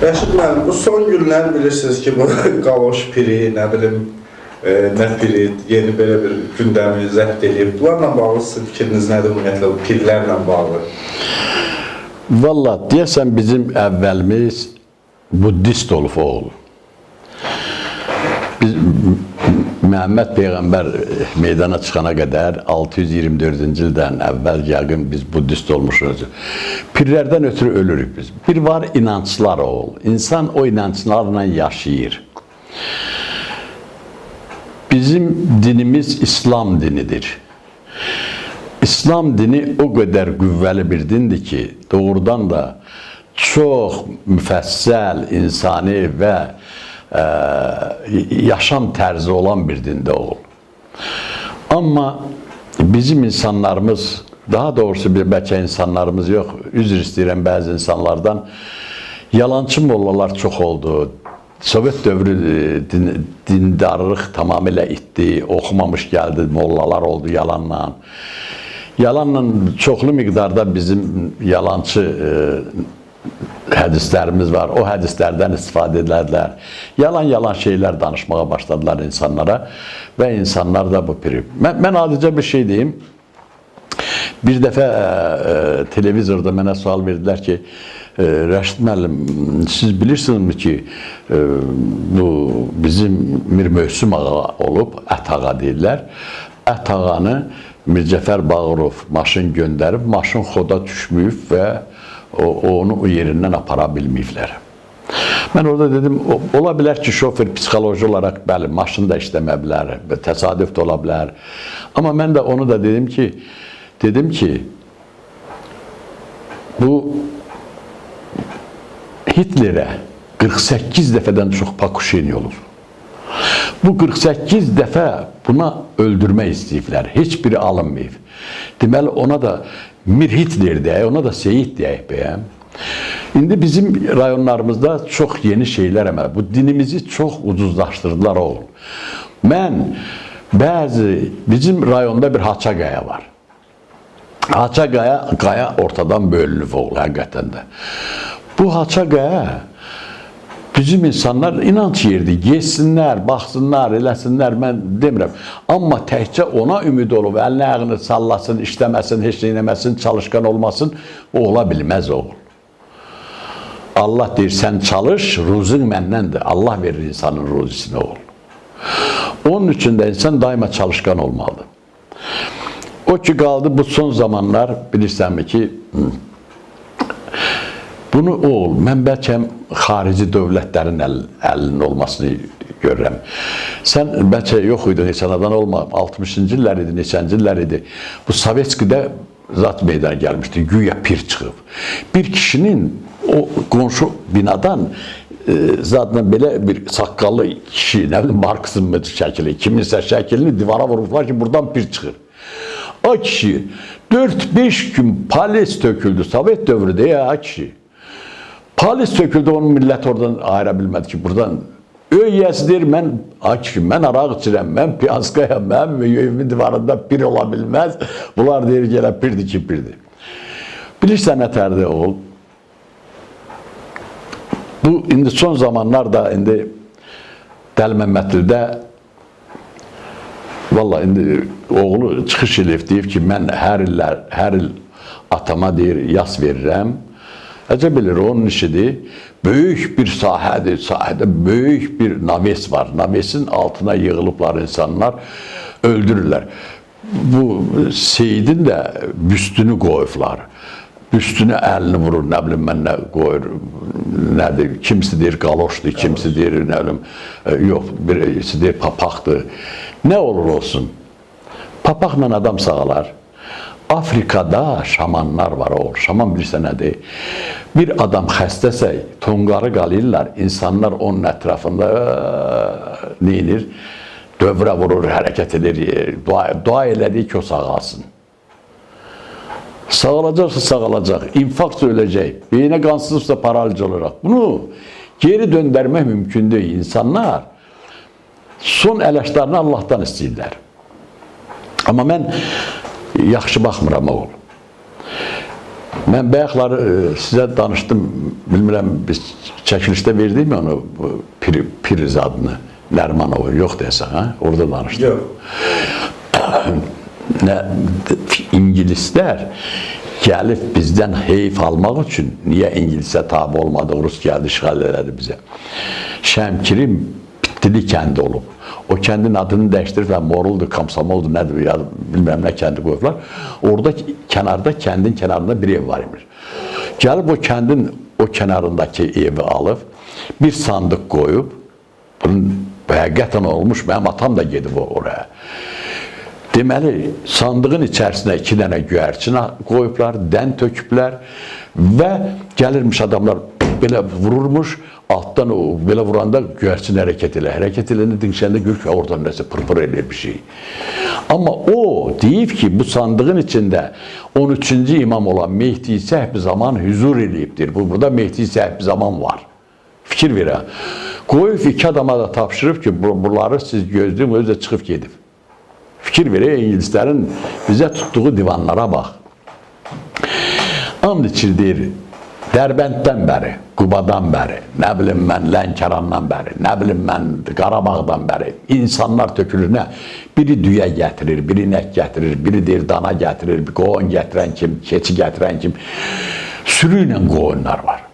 Rəşid müəllim, bu son günlər bilirsiniz ki, bu qaloş piri, nə bilim, nə piri, yeni belə bir gündəmi zəbt edib. Bunlarla bağlı sizin fikriniz nədir ümumiyyətlə, bu pirlərlə bağlı? Valla, deyəsən bizim əvvəlimiz Buddist olub oğul. Biz Məhəmməd Peyğəmbər meydana çıxana qədər 624-cü ildən əvvəl yəqin biz Buddist olmuşuz. Pirlərdən ötürü ölürük biz. Bir var inançlar oğul. İnsan o inançlarla yaşayır. Bizim dinimiz İslam dinidir. İslam dini o qədər qüvvəli bir dindir ki, doğrudan da çox müfəssəl, insani və yaşam tərzi olan bir dində ol. Amma bizim insanlarımız, daha doğrusu bəlkə insanlarımız yox, üzr istəyirəm bəzi insanlardan, yalancı mollalar çox oldu. Sovet dövrü dindarlıq tamamilə itdi, oxumamış gəldi, mollalar oldu yalanla. Yalanla çoxlu miqdarda bizim yalancı hədislərimiz var. O hədislərdən istifadə edilədilər. Yalan şeylər danışmağa başladılar insanlara və insanlar da bu piri. Mən adicə bir şey deyim. Bir dəfə televizorda mənə sual verdilər ki, Rəşid müəllim, siz bilirsinizmi ki, bu bizim Mir Möhsüm ağa olub, Ət ağa deyirlər. Ət ağanı Mircəfər Bağırov maşın göndərib, maşın xoda düşməyib və onu o yerindən apara bilməyiblər. Mən orada dedim, ola bilər ki, şofer psixoloji olaraq, bəli, maşın da işləmə bilər, təsadüf də ola bilər. Amma mən də onu da dedim ki, bu Hitlerə 48 dəfədən çox Pakuşeni olur. Bu 48 dəfə buna öldürmək istəyiblər, heç biri alınmayıb. Deməli, ona da Mir Hitler deyək, ona da Seyid deyək bəyəm. İndi bizim rayonlarımızda çox yeni şeylər əməl. Bu dinimizi çox ucuzlaşdırdılar oğul. Bizim rayonda bir Haça qaya var. Haça qaya ortadan bölünüb oğul, həqiqətən də. Bu Haça qaya bizim insanlar inanç yerdi, yesinlər, baxsınlar, eləsinlər, mən demirəm. Amma təkcə ona ümid olub, əlinə ayağını sallasın, işləməsin, heç nə eləməsin, çalışqan olmasın, o ola bilməz oğul. Allah deyir, sən çalış, ruzun məndəndir. Allah verir insanın ruzisini oğul. Onun üçün də insan daima çalışqan olmalıdır. O ki, qaldı bu son zamanlar, bilirsənmi ki, bunu oğul, mən bəlkə xarici dövlətlərin əlinin olmasını görürəm. Sən bəlkə yox idin, neçənadan olma, 60-cı illər idi, neçənci illər idi. Bu Sovetskidə zat meydana gəlmişdi, güya pir çıxıb. Bir kişinin o qonşu binadan zadla belə bir saqqallı kişi, nə bilim, Marksın şəkili, kiminsə şəkilini divara vurublar ki, buradan pir çıxır. O kişi 4-5 gün polis töküldü, Sovet dövrüdə ya kişi. Polis töküldü, onun millət oradan ayıra bilmədi ki, buradan öyyəsi deyir, mən araq içirəm, mən piyanskayam, mən evimin divarında pir ola bilməz. Bunlar deyir, gələ pirdir ki, pirdir. Bilirsən nətərdir oğul? Bu, indi son zamanlarda, indi Dəli-Məmmədlidə valla, indi oğlu çıxış eləyib, deyib ki, mən hər il atama deyir, yas verirəm. Əcəb bilir, onun işidir. Böyük bir sahədir, sahədə böyük bir naves var. Navesin altına yığılıblar insanlar, öldürürlər. Bu Seyidin də büstünü qoyublar. Büstünü əlini vurur, nə bilim, mən nə qoyur, nədir, kimisi deyir qaloşdur, kimisi deyir, nə bilim, yox, birisi deyir papaqdır. Nə olur olsun, papaqla adam sağalar. Afrikada şamanlar var oğul. Şaman bilirsə nədir? Bir adam xəstəsə, tonqarı qalırlar, insanlar onun ətrafında neyinir? Dövrə vurur, hərəkət edir, dua elədiyi ki, o sağalsın. Sağalacaqsa sağalacaq, infarkt öləcək, beyinə qansızlıqsa paraliz olaraq. Bunu geri döndərmək mümkün deyil. İnsanlar son ələşlərini Allahdan istəyirlər. Amma mən yaxşı baxmıram oğul. Mən bayaqları sizə danışdım, bilmirəm, biz çəkilişdə verdik mi onu, Piriz adını, Nərmanov, yox deyəsən, hə? Orada danışdım. Yox. İngilislər gəlib bizdən heyf almaq üçün, niyə İngilisə tabi olmadı, Rus gəldi, işğal elədi bizə. Şəmkirin Bitdili kəndi olub. O kəndin adını dəyişdiriblər, Moruldur, Komsomoldur, nədir, ya bilməm nə kəndi qoyublar. Orada kənarda, kəndin kənarında bir ev var imiş. Gəlib o kəndin o kənarındakı evi alıb, bir sandıq qoyub, bunun həqiqətən olmuş, mənim atam da gedib oraya. Deməli, sandığın içərisinə 2 dənə göyərçin qoyublar, dən töküblər və gəlirmiş adamlar belə vururmuş, altdan o belə vuranda göyərçin hərəkət elə. Hərəkət eləyəndə dinşəndə gör ki, oradan nəsə pırpır eləyir bir şey. Amma o deyib ki, bu sandığın içində 13-cü imam olan Mehdi Səhbi Zaman hüzur eləyibdir. Burada Mehdi Səhbi Zaman var. Fikir verə. Qoyub 2 adama da tapşırıb ki, bunları siz gözləyin, özü də çıxıb gedib. Fikir verə, İngilislərin bizə tutduğu divanlara bax. And içirdir, Dərbənddən bəri, Qubadan bəri, nə bilim mən Lənkərandan bəri, nə bilim mən Qarabağdan bəri insanlar tökülür, nə? Biri düyə gətirir, biri nək gətirir, biri deyir dana gətirir, qoğun gətirən kim, keçi gətirən kim. Sürü ilə qoğunlar var.